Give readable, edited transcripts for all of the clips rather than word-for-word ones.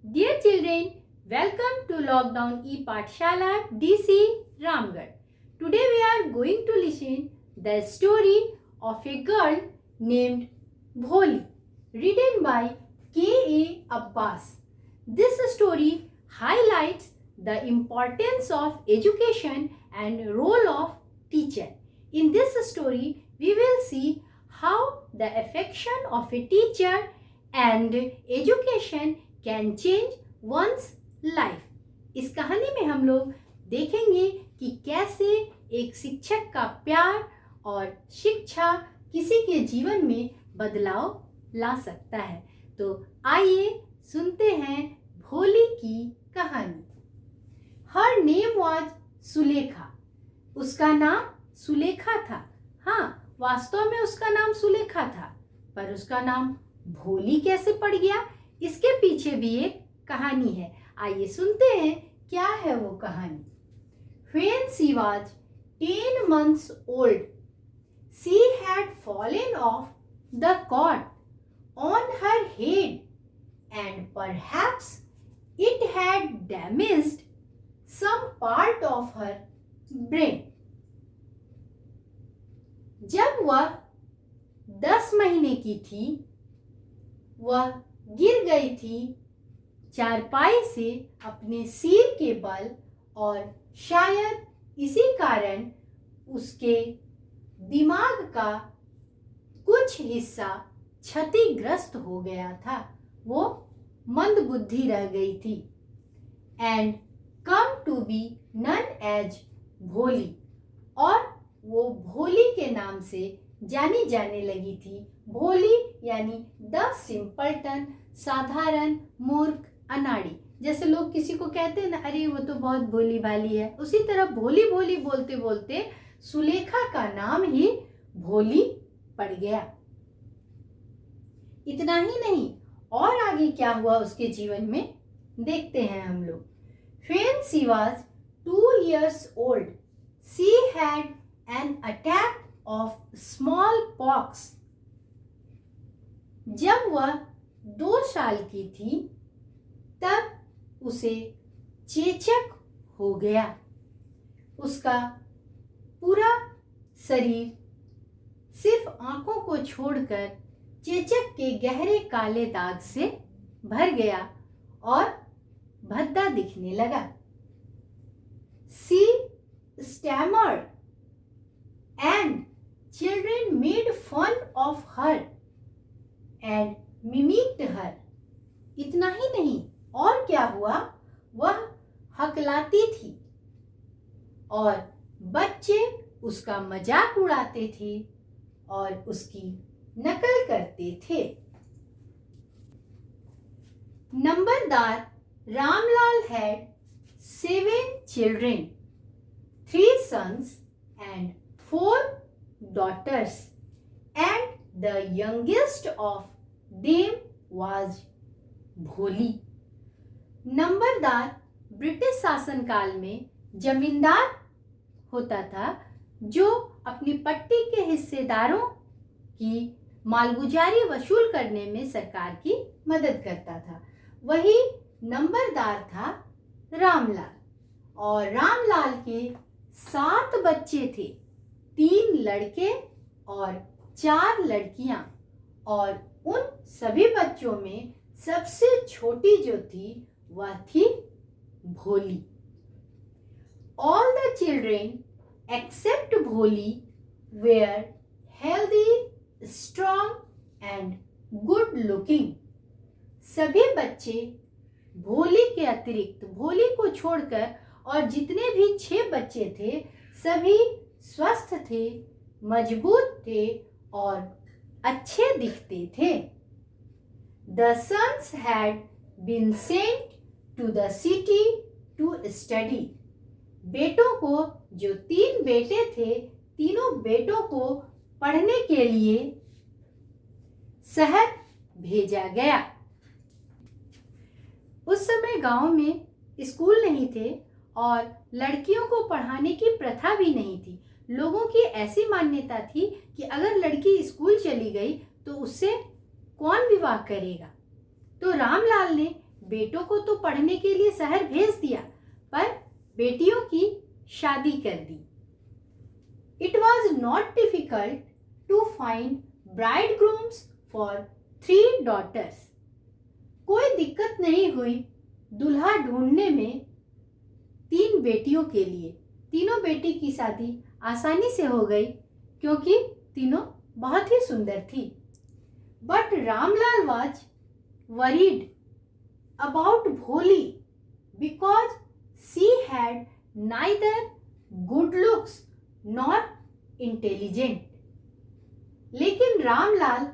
Dear children, welcome to Lockdown E-Pathshala DC Ramgarh. Today we are going to listen the story of a girl named Bholi, written by K.A. Abbas. This story highlights the importance of education and role of teacher. In this story, we will see how the affection of a teacher and education can change one's life. इस कहानी में हम लोग देखेंगे कि कैसे एक शिक्षक का प्यार और शिक्षा किसी के जीवन में बदलाव ला सकता है। तो आइए सुनते हैं भोली की कहानी। Her name was Sulekha. उसका नाम सुलेखा था। हाँ, वास्तव में उसका नाम सुलेखा था, पर उसका नाम भोली कैसे पड़ गया, इसके पीछे भी एक कहानी है। आइए सुनते हैं क्या है वो कहानी। When she was 10 months old, she had fallen off the cot on her head and perhaps it had damaged some part of her brain. जब वह 10 महीने की थी, वह गिर गई थी चारपाई से अपने सिर के बल और शायद इसी कारण उसके दिमाग का कुछ हिस्सा क्षतिग्रस्त हो गया था। वो मंदबुद्धि रह गई थी। And come to be known as Bholi, और वो भोली के नाम से जानी जाने लगी थी। भोली यानी द सिंपलटन, साधारण, मूर्ख, अनाड़ी। जैसे लोग किसी को कहते हैं ना, अरे वो तो बहुत भोली भाली है, उसी तरह भोली भोली बोलते बोलते सुलेखा का नाम ही भोली पड़ गया। इतना ही नहीं, और आगे क्या हुआ उसके जीवन में देखते हैं हम लोग। When she was 2 years old, she had an attack of smallpox. जब वह 2 साल की थी, तब उसे चेचक हो गया। उसका पूरा शरीर सिर्फ आंखों को छोड़कर चेचक के गहरे काले दाग से भर गया और भद्दा दिखने लगा। She stammered and children made fun of her and mimicked her. इतना ही नहीं, और क्या हुआ, वह हकलाती थी और बच्चे उसका मजाक उड़ाते थे और उसकी नकल करते थे। नंबरदार Ramlal had 7 children, 3 sons and 4 daughters, and the youngest of them was भोली। नंबरदार ब्रिटिश शासनकाल में जमींदार होता था, जो अपनी पट्टी के हिस्सेदारों की मालगुजारी वसूल करने में सरकार की मदद करता था। वही नंबरदार था रामलाल, और रामलाल के 7 बच्चे थे, 3 लड़के और 4 लड़कियां, और उन सभी बच्चों में सबसे छोटी जो थी वह थी भोली। All the children except भोली were healthy, strong and good looking. सभी बच्चे भोली के अतिरिक्त, भोली को छोड़कर, और जितने भी 6 बच्चे थे सभी स्वस्थ थे, मजबूत थे और अच्छे दिखते थे। The sons had been sent to the city to study. बेटों को, जो 3 बेटे थे, तीनों बेटों को पढ़ने के लिए शहर भेजा गया। उस समय गांव में स्कूल नहीं थे और लड़कियों को पढ़ाने की प्रथा भी नहीं थी। लोगों की ऐसी मान्यता थी कि अगर लड़की स्कूल चली गई तो उससे कौन विवाह करेगा। तो रामलाल ने बेटों को तो पढ़ने के लिए शहर भेज दिया, पर बेटियों की शादी कर दी। It was not difficult to find bridegrooms for 3 daughters. कोई दिक्कत नहीं हुई दूल्हा ढूंढने में 3 बेटियों के लिए। तीनों बेटी की शादी आसानी से हो गई क्योंकि तीनों बहुत ही सुंदर थी। But Ramlal was worried about Bholi because she had neither good looks nor intelligent. लेकिन रामलाल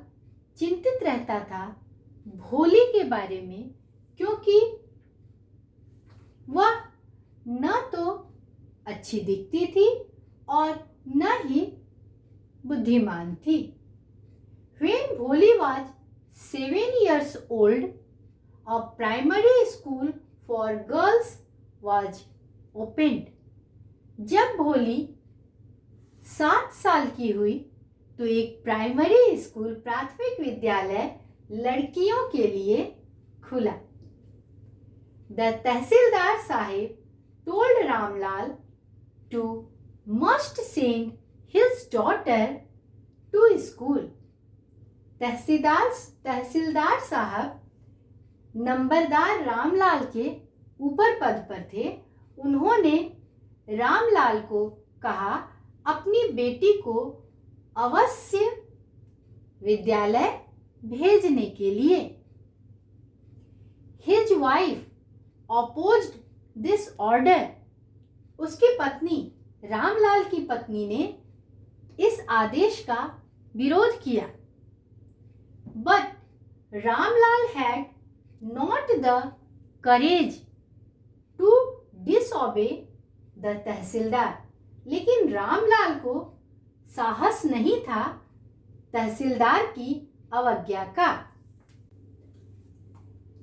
चिंतित रहता था भोली के बारे में क्योंकि वह न तो अच्छी दिखती थी और न ही बुद्धिमान थी। When Bholi was 7 years old, a primary school for girls was opened. जब भोली 7 साल की हुई तो एक प्राइमरी स्कूल प्राथमिक विद्यालय लड़कियों के लिए खुला। The tehsildar Saheb told Ramlal to must send his daughter to school. तहसीलदार साहब नंबरदार रामलाल के ऊपर पद पर थे। उन्होंने रामलाल को कहा अपनी बेटी को अवश्य विद्यालय भेजने के लिए। His wife opposed this order. उसकी पत्नी रामलाल की पत्नी ने इस आदेश का विरोध किया। But Ramlal had not the courage to disobey the तहसीलदार। लेकिन रामलाल को साहस नहीं था तहसीलदार की अवज्ञा का।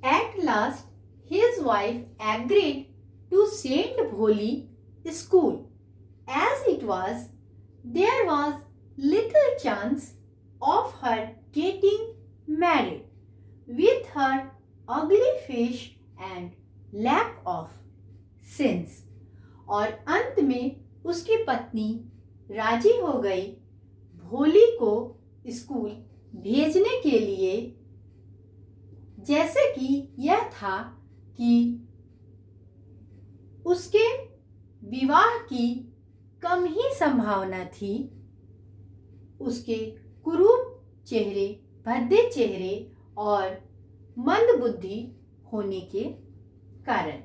At last, his wife agreed to send Bholi to school. As it was, there was little chance of her getting married with her ugly face and lack of sense. और अंत में उसकी पत्नी राजी हो गई भोली को स्कूल भेजने के लिए, जैसे कि यह था कि उसके विवाह की कम ही संभावना थी। उसके कुरूप चेहरे, भद्दे चेहरे और मंद बुद्धि होने के कारण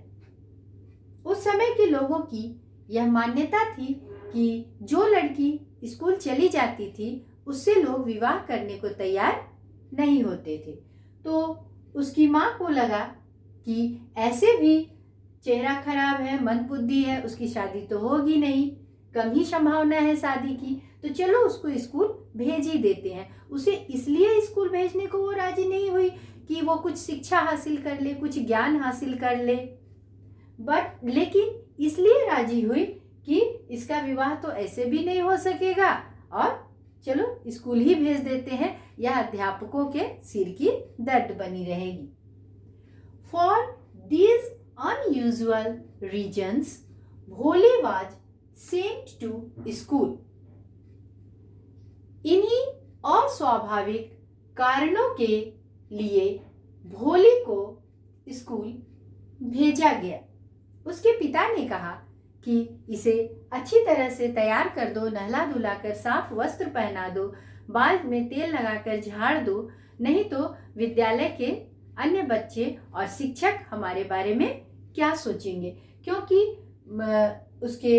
उस समय के लोगों की यह मान्यता थी कि जो लड़की स्कूल चली जाती थी उससे लोग विवाह करने को तैयार नहीं होते थे। तो उसकी माँ को लगा कि ऐसे भी चेहरा खराब है, मंद बुद्धि है, उसकी शादी तो होगी नहीं, कम ही संभावना है शादी की, तो चलो उसको स्कूल भेज ही देते हैं। उसे इसलिए स्कूल भेजने को वो राजी नहीं हुई कि वो कुछ शिक्षा हासिल कर ले, कुछ ज्ञान हासिल कर ले, लेकिन इसलिए राजी हुई कि इसका विवाह तो ऐसे भी नहीं हो सकेगा और चलो स्कूल ही भेज देते हैं, यह अध्यापकों के सिर की दर्द बनी रहेगी। For these unusual reasons, Bholi was sent to school. इन्हीं अस्वाभाविक कारणों के लिए भोली को स्कूल भेजा गया। उसके पिता ने कहा कि इसे अच्छी तरह से तैयार कर दो, नहला धुलाकर साफ वस्त्र पहना दो, बाल में तेल लगाकर झाड़ दो, नहीं तो विद्यालय के अन्य बच्चे और शिक्षक हमारे बारे में क्या सोचेंगे। क्योंकि उसके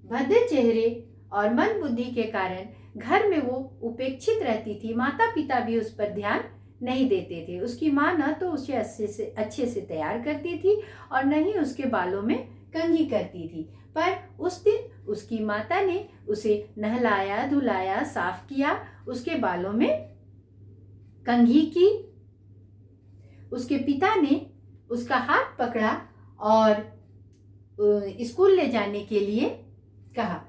भद्दे चेहरे और मंद बुद्धि के कारण घर में वो उपेक्षित रहती थी, माता पिता भी उस पर ध्यान नहीं देते थे। उसकी माँ न तो उसे अच्छे से तैयार करती थी और न ही उसके बालों में कंघी करती थी। पर उस दिन उसकी माता ने उसे नहलाया धुलाया, साफ किया, उसके बालों में कंघी की। उसके पिता ने उसका हाथ पकड़ा और स्कूल ले जाने के लिए कहा।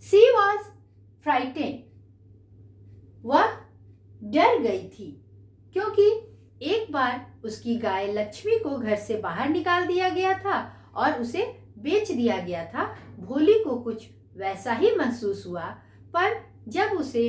She was frightened. वह डर गई थी क्योंकि एक बार उसकी गाय लक्ष्मी को घर से बाहर निकाल दिया गया था और उसे बेच दिया गया था। भोली को कुछ वैसा ही महसूस हुआ, पर जब उसे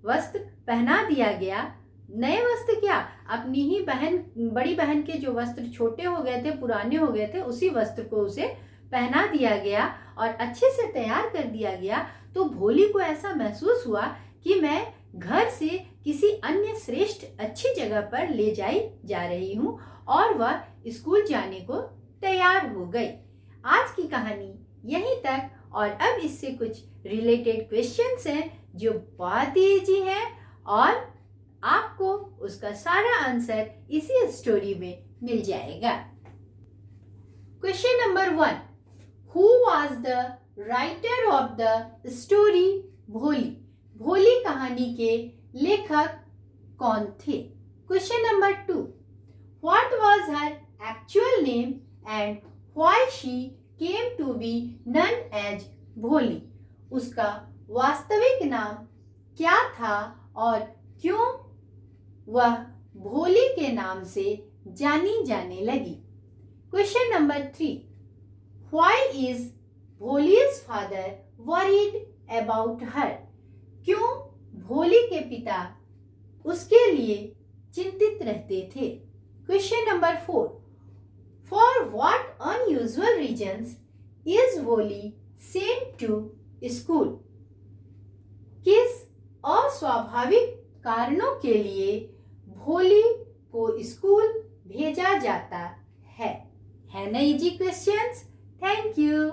वस्त्र पहना दिया गया, नए वस्त्र क्या, अपनी ही बड़ी बहन के जो वस्त्र छोटे हो गए थे, पुराने हो गए थे, उसी वस्त्र को उसे पहना दिया गया और अच्छे से तैयार कर दिया गया, तो भोली को ऐसा महसूस हुआ कि मैं घर से किसी अन्य श्रेष्ठ अच्छी जगह पर ले जाई जा रही हूँ, और वह स्कूल जाने को तैयार हो गई। आज की कहानी यहीं तक, और अब इससे कुछ रिलेटेड क्वेश्चंस हैं जो बहुत ही इजी हैं और आपको उसका सारा आंसर इसी स्टोरी में मिल जाएगा। Question number 1, who was the writer of the story Bholi? Bholi कहानी के लेखक कौन थे? Question number 2, what was her actual name and why she came to be known as Bholi? उसका वास्तविक नाम क्या था और क्यों वह भोली के नाम से जानी जाने लगी? Question number 3, why is Bholi's father worried about her? क्यों भोली के पिता उसके लिए चिंतित रहते थे? Question number 4, for what unusual reasons is भोली सेंट टू स्कूल? किस अस्वाभाविक कारणों के लिए भोली को स्कूल भेजा जाता है? है ना इजी क्वेश्चंस? Thank you.